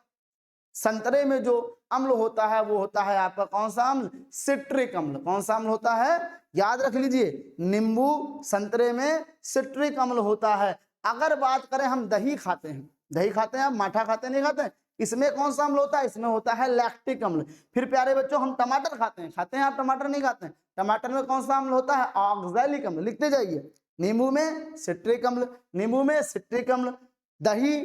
संतरे में जो अम्ल होता है वो होता है आपका कौन सा अम्ल, सिट्रिक अम्ल। कौन सा अम्ल होता है, याद रख लीजिए, नींबू संतरे में सिट्रिक अम्ल होता है। अगर बात करें हम दही खाते हैं, दही खाते हैं, माठा खाते हैं, नहीं खाते हैं, इसमें कौन सा अम्ल होता है, इसमें होता है लैक्टिक अम्ल। फिर प्यारे बच्चों हम टमाटर खाते हैं आप टमाटर नहीं खाते हैं, टमाटर में कौन सा अम्ल होता है, ऑक्सैलिक अम्ल। लिखते जाइए, नींबू में सिट्रिक अम्ल, नींबू में सिट्रिक अम्ल, दही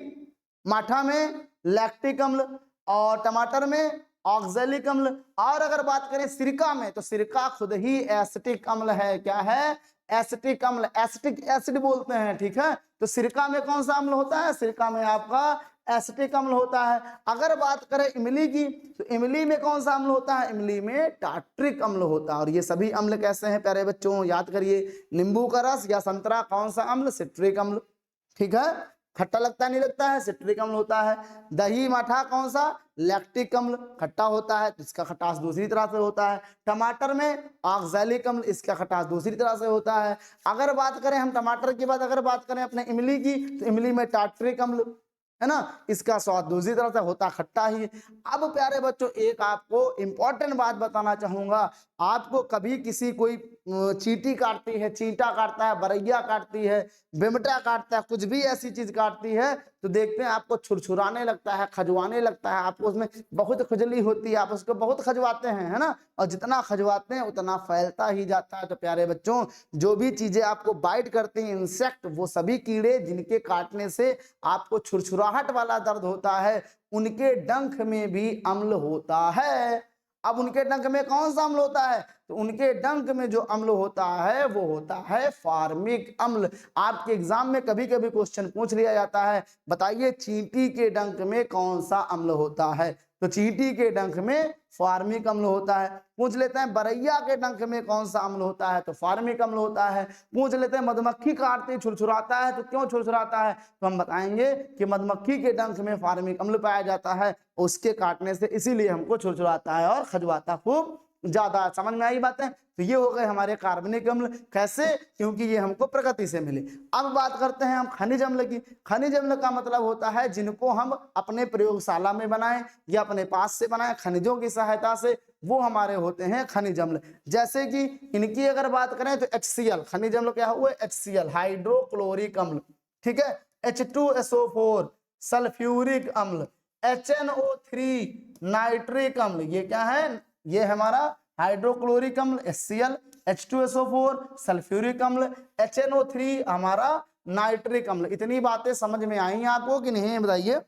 माठा में लैक्टिक अम्ल और टमाटर में ऑक्सैलिक अम्ल। और अगर बात करें सिरका में तो सिरका खुद ही एसिटिक अम्ल है। क्या है, एसिटिक अम्ल, एसिटिक एसिड बोलते हैं। ठीक है, तो सिरका में कौन सा अम्ल होता है, सिरका में आपका एसिटिक अम्ल होता है। अगर बात करें इमली की, तो इमली में कौन सा अम्ल होता है? इमली में टार्ट्रिक अम्ल होता है। और ये सभी अम्ल कैसे हैं प्यारे बच्चों? याद करिए, नींबू का रस या संतरा कौन सा अम्ल? सिट्रिक अम्ल। ठीक है, खट्टा लगता नहीं लगता है, सिट्रिक अम्ल होता है। दही मठा कौन सा? लैक्टिक अम्ल, खट्टा होता है तो इसका खटास दूसरी तरह से होता है। टमाटर में ऑक्सैलिक अम्ल, इसका खटास दूसरी तरह से होता है। अगर बात करें हम टमाटर के बाद अगर बात करें अपने इमली की, तो इमली में टार्ट्रिक अम्ल है ना, इसका स्वाद दूसरी तरह से होता खट्टा ही। अब प्यारे बच्चों एक आपको इंपॉर्टेंट बात बताना चाहूंगा, आपको कभी किसी कोई चींटी काटती है, चींटा काटता है, बरैया काटती है, बिमटा काटता है, कुछ भी ऐसी चीज काटती है, तो देखते हैं आपको छुरछुराने लगता है, खजवाने लगता है, आपको उसमें बहुत खुजली होती है, आप उसको बहुत खजवाते हैं, है ना, और जितना खजवाते हैं उतना फैलता ही जाता है। तो प्यारे बच्चों जो भी चीजें आपको बाइट करती हैं, इंसेक्ट, वो सभी कीड़े जिनके काटने से आपको छुरछुराहट वाला दर्द होता है, उनके डंक में भी अम्ल होता है। अब उनके डंक में कौन सा अम्ल होता है? तो उनके डंक में जो अम्ल होता है वो होता है फार्मिक अम्ल। आपके एग्जाम में कभी कभी क्वेश्चन पूछ लिया जाता है, बताइए चींटी के डंक में कौन सा अम्ल होता है? तो चींटी के डंक में फार्मिक अम्ल होता है। पूछ लेते हैं बरैया के डंक में कौन सा अम्ल होता है? तो फार्मिक अम्ल होता है। पूछ लेते हैं मधुमक्खी काटते छुरछुराता है, तो क्यों छुरछुराता है? तो हम बताएंगे कि मधुमक्खी के डंक में फार्मिक अम्ल पाया जाता है, उसके काटने से इसीलिए हमको छुरछुराता है और खजवाता खूब ज्यादा। समझ में आई बातें? तो ये हो गए हमारे कार्बनिक अम्ल। कैसे? क्योंकि ये हमको प्रकृति से मिले। अब बात करते हैं हम खनिज अम्ल की। खनिज अम्ल का मतलब होता है जिनको हम अपने प्रयोगशाला में बनाएं या अपने पास से बनाएं खनिजों की सहायता से, वो हमारे होते हैं खनिज अम्ल। जैसे कि इनकी अगर बात करें तो HCl, खनिज अम्ल क्या हुआ? HCl, हाइड्रोक्लोरिक अम्ल। ठीक है, H2SO4, सल्फ्यूरिक अम्ल, HNO3, नाइट्रिक अम्ल। ये क्या है? ये हमारा हाइड्रोक्लोरिक अम्ल HCl, H2SO4 सल्फ्यूरिक अम्ल, HNO3 हमारा नाइट्रिक अम्ल। इतनी बातें समझ में आई आपको कि नहीं बताइए?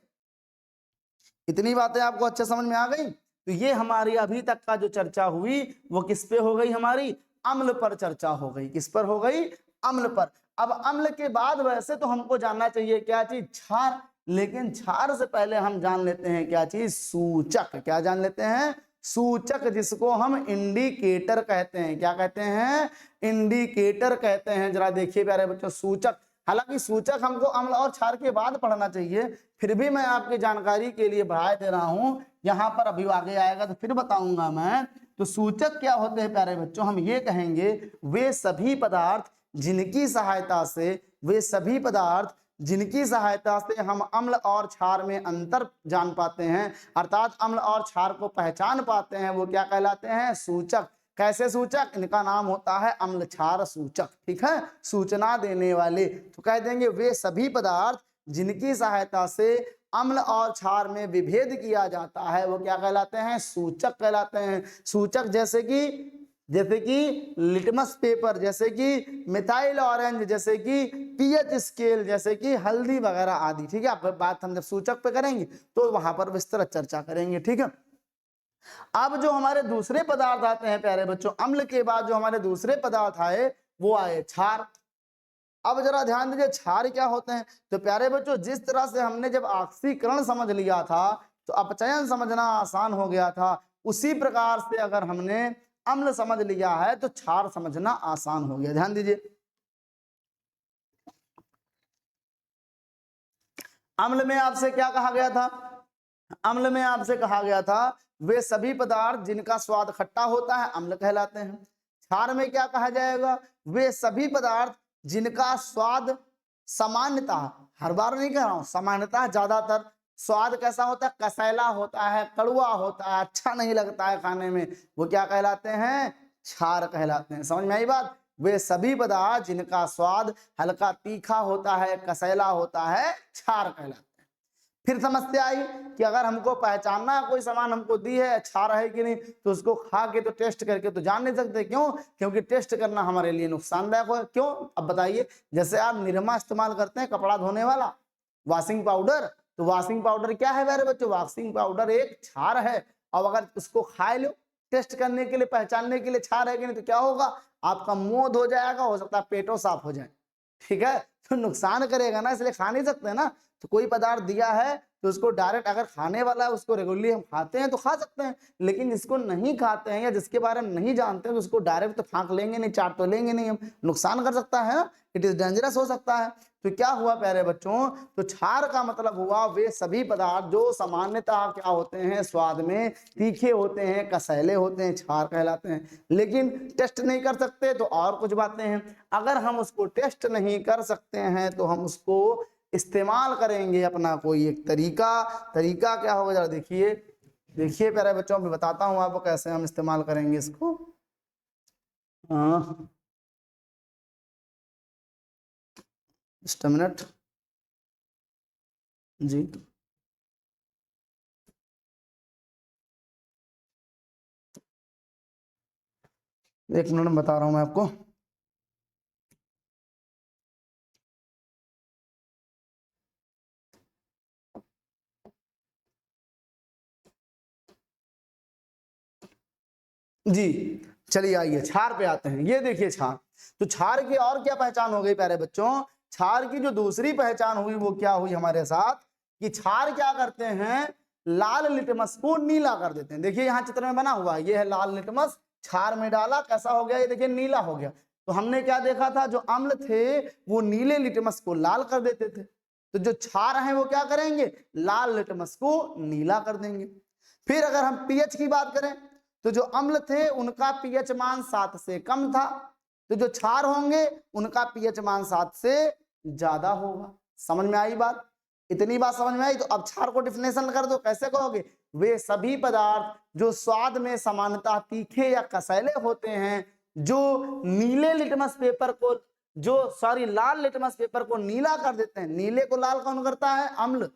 इतनी बातें आपको अच्छे समझ में आ गई? तो ये हमारी अभी तक का जो चर्चा हुई वो किस पे हो गई? हमारी अम्ल पर चर्चा हो गई। किस पर हो गई? अम्ल पर। अब अम्ल के बाद वैसे तो हमको जानना चाहिए क्या चीज? क्षार। लेकिन क्षार से पहले हम जान लेते हैं क्या चीज? सूचक। क्या जान लेते हैं? सूचक, जिसको हम इंडिकेटर कहते हैं। क्या कहते हैं? इंडिकेटर कहते हैं। जरा देखिए प्यारे बच्चों, सूचक, हालांकि सूचक हमको अम्ल और क्षार के बाद पढ़ना चाहिए, फिर भी मैं आपकी जानकारी के लिए बढ़ा दे रहा हूं। यहाँ पर अभी आगे आएगा तो फिर बताऊंगा मैं। तो सूचक क्या होते हैं प्यारे बच्चों? हम ये कहेंगे वे सभी पदार्थ जिनकी सहायता से, वे सभी पदार्थ जिनकी सहायता से हम अम्ल और क्षार में अंतर जान पाते हैं, अर्थात अम्ल और क्षार को पहचान पाते हैं, वो क्या कहलाते हैं? सूचक। कैसे सूचक? इनका नाम होता है अम्ल क्षार सूचक। ठीक है, सूचना देने वाले। तो कह देंगे वे सभी पदार्थ जिनकी सहायता से अम्ल और क्षार में विभेद किया जाता है, वो क्या कहलाते हैं? सूचक कहलाते हैं। सूचक जैसे कि लिटमस पेपर, जैसे कि मिथाइल ऑरेंज, जैसे कि पीएच स्केल, जैसे कि हल्दी वगैरह आदि। ठीक है, अब बात हम जब सूचक पे करेंगे तो वहां पर विस्तृत चर्चा करेंगे। ठीक है, अब जो हमारे दूसरे पदार्थ आते हैं प्यारे बच्चों, अम्ल के बाद जो हमारे दूसरे पदार्थ आए वो आए क्षार। अब जरा ध्यान दीजिए क्षार क्या होते हैं। तो प्यारे बच्चों जिस तरह से हमने जब ऑक्सीकरण समझ लिया था तो अपचयन समझना आसान हो गया था, उसी प्रकार से अगर हमने अम्ल समझ लिया है तो क्षार समझना आसान हो गया। ध्यान दीजिए, अम्ल में आपसे क्या कहा गया था? अम्ल में आपसे कहा गया था वे सभी पदार्थ जिनका स्वाद खट्टा होता है अम्ल कहलाते हैं। क्षार में क्या कहा जाएगा? वे सभी पदार्थ जिनका स्वाद सामान्यतः, हर बार नहीं कह रहा हूं, सामान्यतः ज्यादातर स्वाद कैसा होता है? कसैला होता है, कड़वा होता है, अच्छा नहीं लगता है खाने में, वो क्या कहलाते हैं? क्षार कहलाते हैं। समझ में आई बात? वे सभी पदार्थ जिनका स्वाद हल्का तीखा होता है, कसैला होता है, क्षार कहलाते हैं। फिर समस्या आई कि अगर हमको पहचानना है कोई सामान हमको दी है अच्छा रहे कि नहीं, तो उसको खा के तो टेस्ट करके तो जान नहीं सकते। क्यों? क्योंकि टेस्ट करना हमारे लिए नुकसानदायक हो। क्यों? अब बताइए, जैसे आप निरमा इस्तेमाल करते हैं, कपड़ा धोने वाला, वॉशिंग पाउडर, तो वॉशिंग पाउडर क्या है मेरे बच्चों? वॉशिंग पाउडर एक क्षार है। और अगर उसको खा लो टेस्ट करने के लिए, पहचानने के लिए क्षार है कि नहीं, तो क्या होगा? आपका मुंह धो जाएगा, हो सकता है पेटो साफ हो जाए। ठीक है, नुकसान करेगा ना, इसलिए खा नहीं सकते ना। तो कोई पदार्थ दिया है तो उसको डायरेक्ट अगर खाने वाला है उसको रेगुलरली हम खाते हैं तो खा सकते हैं, लेकिन जिसको नहीं खाते हैं या जिसके बारे में नहीं जानते हैं तो उसको डायरेक्ट तो फाँक लेंगे नहीं, चाट तो लेंगे नहीं हम, नुकसान कर सकता है ना, इट इज डेंजरस हो सकता है। तो क्या हुआ प्यारे बच्चों, तो क्षार का मतलब हुआ वे सभी पदार्थ जो सामान्यतः क्या होते हैं, स्वाद में तीखे होते हैं, कसैले होते हैं, क्षार कहलाते हैं। लेकिन टेस्ट नहीं कर सकते तो और कुछ बातें हैं। अगर हम उसको टेस्ट नहीं कर सकते हैं तो हम उसको इस्तेमाल करेंगे अपना कोई एक तरीका क्या होगा, जरा देखिए प्यारे बच्चों, मैं बताता हूँ आपको कैसे हम इस्तेमाल करेंगे इसको। जस्ट अ मिनट जी। एक मिनट में बता रहा हूं मैं आपको। जी चलिए आइए क्षार पे आते हैं। ये देखिए क्षार, तो क्षार की और क्या पहचान हो गई प्यारे बच्चों, क्षार की जो दूसरी पहचान हुई वो क्या हुई हमारे साथ, कि क्षार क्या करते हैं, लाल लिटमस को नीला कर देते हैं। देखिए यहाँ चित्र में बना हुआ है, ये है लाल लिटमस, क्षार में डाला कैसा हो गया, ये देखिए नीला हो गया। तो हमने क्या देखा था, जो अम्ल थे वो नीले लिटमस को लाल कर देते थे, तो जो क्षार है वो क्या करेंगे, लाल लिटमस को नीला कर देंगे। फिर अगर हम पीएच की बात करें तो जो अम्ल थे उनका पीएच मान 7 से कम था, तो जो क्षार होंगे उनका पीएच मान 7 से ज्यादा होगा। समझ में आई बात, इतनी बात समझ में आई। तो अब क्षार को डिफिनेशन कर दो, कैसे कहोगे, वे सभी पदार्थ जो स्वाद में सामान्यतः तीखे या कसैले होते हैं, जो नीले लिटमस पेपर को लाल लिटमस पेपर को नीला कर देते हैं। नीले को लाल कौन करता है, अम्ल,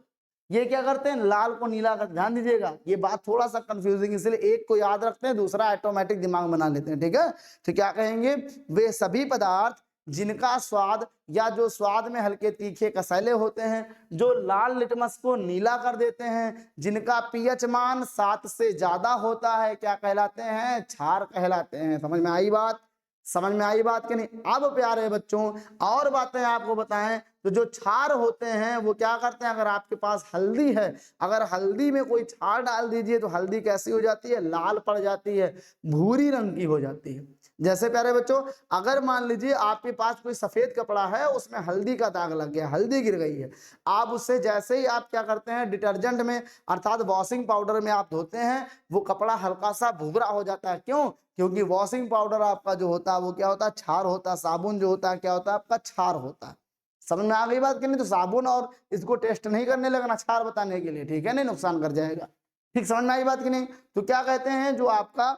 ये क्या करते हैं, लाल को नीला कर। ध्यान दीजिएगा, ये बात थोड़ा सा कंफ्यूजिंग, इसलिए एक को याद रखते हैं, दूसरा ऑटोमेटिक दिमाग बना लेते हैं, ठीक है। तो क्या कहेंगे, वे सभी पदार्थ जिनका स्वाद या जो स्वाद में हल्के तीखे कसैले होते हैं, जो लाल लिटमस को नीला कर देते हैं, जिनका पीएच मान 7 से ज्यादा होता है, क्या कहलाते हैं, क्षार कहलाते हैं। समझ में आई बात, समझ में आई बात कि नहीं। अब प्यारे बच्चों और बातें आपको बताएं, तो जो क्षार होते हैं वो क्या करते हैं, अगर आपके पास हल्दी है, अगर हल्दी में कोई क्षार डाल दीजिए तो हल्दी कैसी हो जाती है, लाल पड़ जाती है, भूरी रंग की हो जाती है। जैसे प्यारे बच्चों अगर मान लीजिए आपके पास कोई सफेद कपड़ा है, उसमें हल्दी का दाग लग गया, हल्दी गिर गई है, आप उससे जैसे ही आप क्या करते हैं, डिटर्जेंट में अर्थात वॉशिंग पाउडर में आप धोते हैं, वो कपड़ा हल्का सा भूरा हो जाता है। क्यों, क्योंकि वॉशिंग पाउडर आपका जो होता है वो क्या होता है, क्षार होता है। साबुन जो होता है क्या होता है, आपका क्षार होता है। समझ में आ गई बात कि नहीं। तो साबुन और इसको टेस्ट नहीं करने लगना क्षार बताने के लिए, ठीक है, नहीं नुकसान कर जाएगा। ठीक समझ में आई बात कि नहीं। तो क्या कहते हैं, जो आपका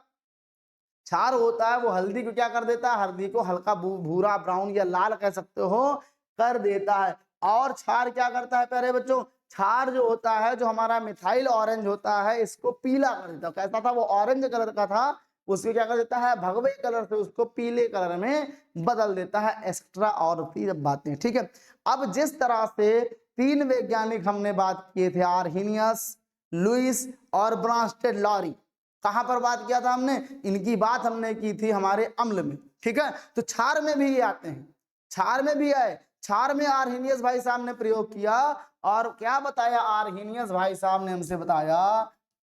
क्षार होता है वो हल्दी को क्या कर देता है, हल्दी को हल्का भूरा ब्राउन या लाल कह सकते हो कर देता है। और क्षार क्या करता है प्यारे बच्चों, क्षार जो होता है, जो हमारा मिथाइल ऑरेंज होता है, इसको पीला कर देता है। कैसा था वो, ऑरेंज कलर का था, उसको क्या कर देता है, भगवे कलर से उसको पीले कलर में बदल देता है, एक्स्ट्रा और बातें, ठीक है। अब जिस तरह से 3 वैज्ञानिक हमने बात किए थे, आर्हीनियस, लुईस और ब्रांस्टेड लॉरी, कहां पर बात किया था हमने, इनकी बात हमने की थी हमारे अम्ल में, ठीक है। तो क्षार में भी ये आते हैं, क्षार में भी आए। क्षार में आर्हीनियस भाई साहब ने प्रयोग किया, और क्या बताया आर्हीनियस भाई साहब ने हमसे बताया,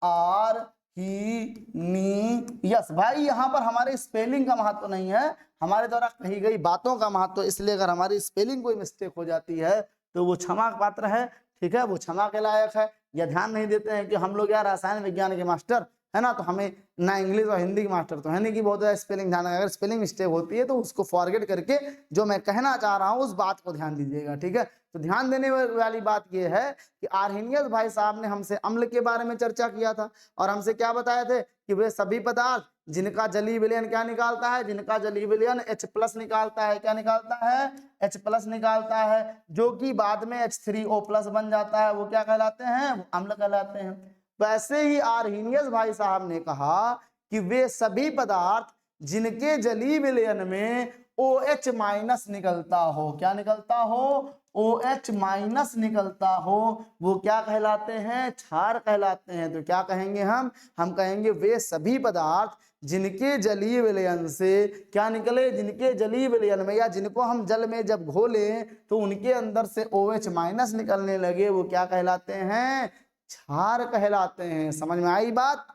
आर्हीनियस। भाई यहाँ पर हमारे स्पेलिंग का महत्व नहीं है, हमारे द्वारा कही गई बातों का महत्व, इसलिए अगर हमारी स्पेलिंग कोई मिस्टेक हो जाती है तो वो क्षमा पात्र है, ठीक है, वो क्षमा के लायक है। या ध्यान नहीं देते हैं कि हम लोग यार रसायन विज्ञान के मास्टर है ना, तो हमें ना इंग्लिश और हिंदी के मास्टर तो है नहीं कि बहुत ज़्यादा स्पेलिंग ध्यान, अगर स्पेलिंग मिस्टेक होती है तो उसको फॉरगेट करके जो मैं कहना चाह रहा हूँ उस बात को ध्यान दीजिएगा, ठीक है। तो ध्यान देने वाली बात ये है कि आर्हीनियस भाई साहब ने हमसे अम्ल के बारे में चर्चा किया था, और हमसे क्या बताए थे कि वे सभी पदार्थ जिनका जलीय विलयन क्या निकालता है, जिनका जलीय विलयन H+ निकालता है, क्या निकालता है, H+ निकालता है, जो कि बाद में H3O+ बन जाता है, वो क्या कहलाते हैं, वो अम्ल कहलाते हैं। वैसे ही आर्हीनियस भाई साहब ने कहा कि वे सभी पदार्थ जिनके जलीय विलयन में OH- निकलता हो, क्या निकलता हो, OH- निकलता हो, वो क्या कहलाते हैं, क्षार कहलाते हैं। तो क्या कहेंगे हम कहेंगे वे सभी पदार्थ जिनके जलीय विलयन से क्या निकले, जिनके जलीय विलयन में या जिनको हम जल में जब घोले तो उनके अंदर से OH माइनस निकलने लगे, वो क्या कहलाते हैं, क्षार कहलाते हैं। समझ में आई बात,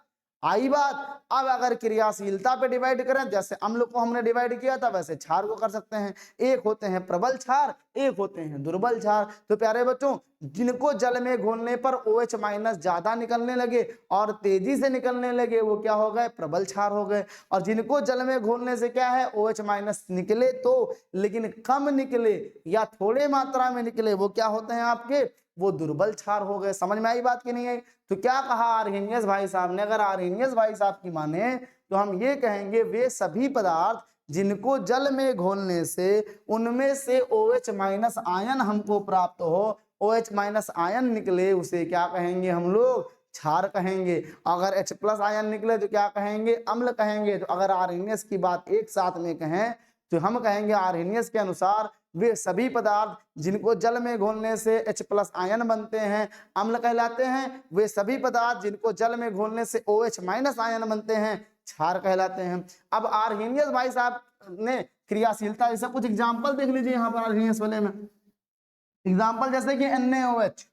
आई बात। अब अगर क्रियाशीलता पे डिवाइड करें, जैसे अम्ल को हमने डिवाइड किया था वैसे क्षार को कर सकते हैं। एक होते हैं प्रबल क्षार, एक होते हैं दुर्बल क्षार। तो प्यारे बच्चों, जिनको जल में घोलने पर OH माइनस ज्यादा निकलने लगे और तेजी से निकलने लगे, वो क्या हो गए, प्रबल क्षार हो गए। और जिनको जल में घोलने से क्या है, OH माइनस निकले तो लेकिन कम निकले या थोड़े मात्रा में निकले, वो क्या होते हैं आपके, वो दुर्बल क्षार हो गए। समझ में आई बात की नहीं आई। तो क्या कहा आर्हेनियस भाई साहब ने, अगर आर्हेनियस भाई साहब की माने तो हम ये कहेंगे वे सभी पदार्थ जिनको जल में घोलने से उनमें से OH माइनस आयन हमको प्राप्त हो, OH माइनस आयन निकले, उसे क्या कहेंगे हम लोग, क्षार कहेंगे। अगर H प्लस आयन निकले तो क्या कहेंगे, अम्ल कहेंगे। तो अगर आर्हेनियस की बात एक साथ में कहें तो हम कहेंगे आर्हेनियस के अनुसार वे सभी पदार्थ जिनको जल में घोलने से H प्लस आयन बनते हैं अम्ल कहलाते हैं, वे सभी पदार्थ जिनको जल में घोलने से OH माइनस आयन बनते हैं क्षार कहलाते हैं। अब आर्हेनियस भाई साहब ने क्रियाशीलता जैसे कुछ एग्जाम्पल देख लीजिए यहाँ पर आर्हेनियस वाले में। एग्जाम्पल जैसे कि NaOH,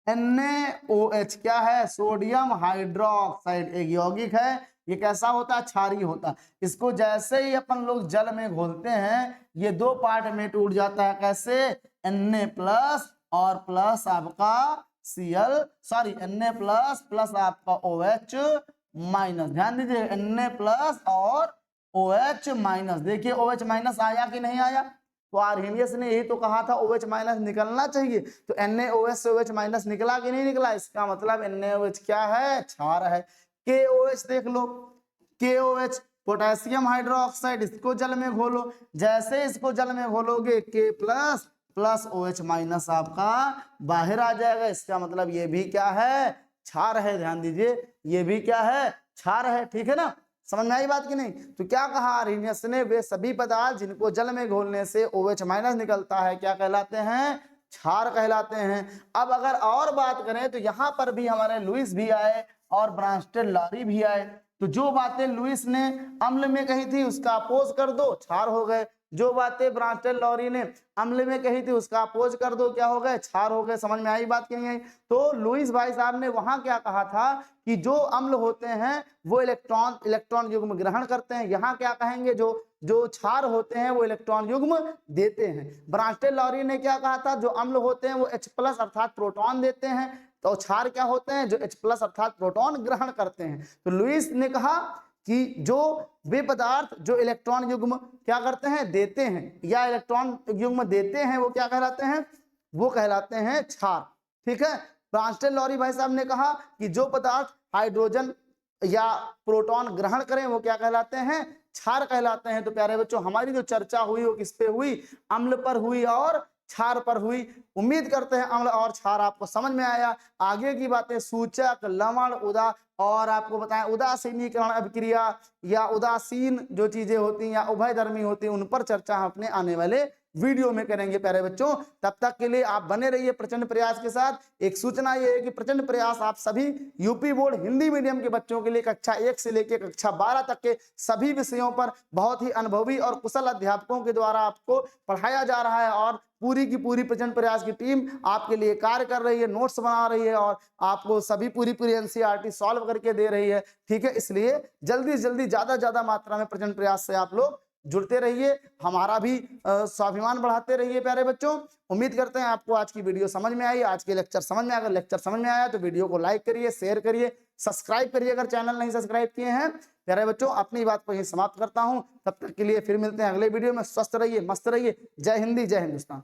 NaOH क्या है, सोडियम हाइड्रोक्साइड, एक यौगिक है। ये कैसा होता है, क्षारीय होता है। इसको जैसे ही अपन लोग जल में घोलते हैं ये दो पार्ट में टूट जाता है। कैसे, Na प्लस और प्लस आपका Na प्लस प्लस आपका OH माइनस। ध्यान दीजिए, Na प्लस और OH माइनस। देखिए OH माइनस आया कि नहीं आया। तो आर्हेनियस ने यही तो कहा था OH माइनस निकलना चाहिए। तो NaOH से OH माइनस निकला कि नहीं निकला, इसका मतलब NaOH क्या है, क्षार है। KOH देख लो, KOH पोटेशियम हाइड्रोक्साइड, इसको जल में घोलो, जैसे इसको जल में घोलोगे K plus plus OH minus आपका बाहर आ जाएगा। इसका मतलब ये भी क्या है, क्षार है। ध्यान दीजिए, ये भी क्या है, क्षार है। ठीक है ना, समझ में आई बात की नहीं। तो क्या कहा आर्हेनियस ने, वे सभी पदार्थ जिनको जल में घोलने से OH माइनस निकलता है क्या कहलाते हैं, क्षार कहलाते हैं। अब अगर और बात करें तो यहाँ पर भी हमारे लुईस भी आए और ब्रांस्टेड-लॉरी भी आए। तो जो बातें लुईस ने अम्ल में कही थी उसका अपोज कर दो, क्षार हो गए। जो बातें ब्रांस्टेड-लॉरी ने अम्ल में कही थी उसका अपोज कर दो, क्या हो गए, क्षार हो गए। समझ में आई बात की नहीं आई। तो लुईस भाई साहब ने वहां क्या कहा था कि जो अम्ल होते हैं वो इलेक्ट्रॉन युग्म ग्रहण करते हैं। यहाँ क्या कहेंगे, जो क्षार होते हैं वो इलेक्ट्रॉन युग्म देते हैं। ब्रांस्टेड-लॉरी ने क्या कहा था, जो अम्ल होते हैं वो H प्लस अर्थात प्रोटॉन देते हैं। तो क्षार क्या होते हैं, जो H प्लस अर्थात प्रोटॉन ग्रहण करते हैं। तो लुईस ने कहा कि जो वे पदार्थ जो इलेक्ट्रॉन युग्म क्या करते हैं, देते हैं, या इलेक्ट्रॉन युग्म देते हैं, वो क्या कहलाते हैं, वो कहलाते हैं क्षार। ठीक है। ब्रांस्टेड-लॉरी भाई साहब ने कहा कि जो पदार्थ हाइड्रोजन या प्रोटॉन ग्रहण करें वो क्या कहलाते हैं, क्षार कहलाते हैं। तो प्यारे बच्चों, हमारी जो चर्चा हुई वो किस पे हुई, अम्ल पर हुई और क्षार पर हुई। उम्मीद करते हैं अम्ल और क्षार आपको समझ में आया। आगे की बातें सूचक, लवण, और आपको बताएं उदासीनीकरण अभिक्रिया या उदासीन जो चीजें होती हैं या उभयधर्मी होती हैं, उन पर चर्चा हम अपने आने वाले वीडियो में करेंगे प्यारे बच्चों। तब तक के लिए आप बने रहिए प्रचंड प्रयास के साथ। एक सूचना ये है कि प्रचंड प्रयास आप सभी यूपी बोर्ड हिंदी मीडियम के बच्चों के लिए कक्षा 1 से लेकर कक्षा 12 तक के सभी विषयों पर बहुत ही अनुभवी और कुशल अध्यापकों के द्वारा आपको पढ़ाया जा रहा है। और पूरी की पूरी प्रचंड प्रयास की टीम आपके लिए कार्य कर रही है, नोट्स बना रही है और आपको सभी पूरी NCERT सॉल्व करके दे रही है। ठीक है, इसलिए जल्दी से जल्दी ज्यादा मात्रा में प्रचंड प्रयास से आप लोग जुड़ते रहिए, हमारा भी स्वाभिमान बढ़ाते रहिए प्यारे बच्चों। उम्मीद करते हैं आपको आज की वीडियो समझ में आई, आज के लेक्चर समझ में आया। अगर लेक्चर समझ में आया तो वीडियो को लाइक करिए, शेयर करिए, सब्सक्राइब करिए अगर चैनल नहीं सब्सक्राइब किए हैं। प्यारे बच्चों, अपनी बात को यही समाप्त करता हूं। तब तक के लिए फिर मिलते हैं अगले वीडियो में। स्वस्थ रहिए, मस्त रहिए। जय हिंदी, जय हिंदुस्तान।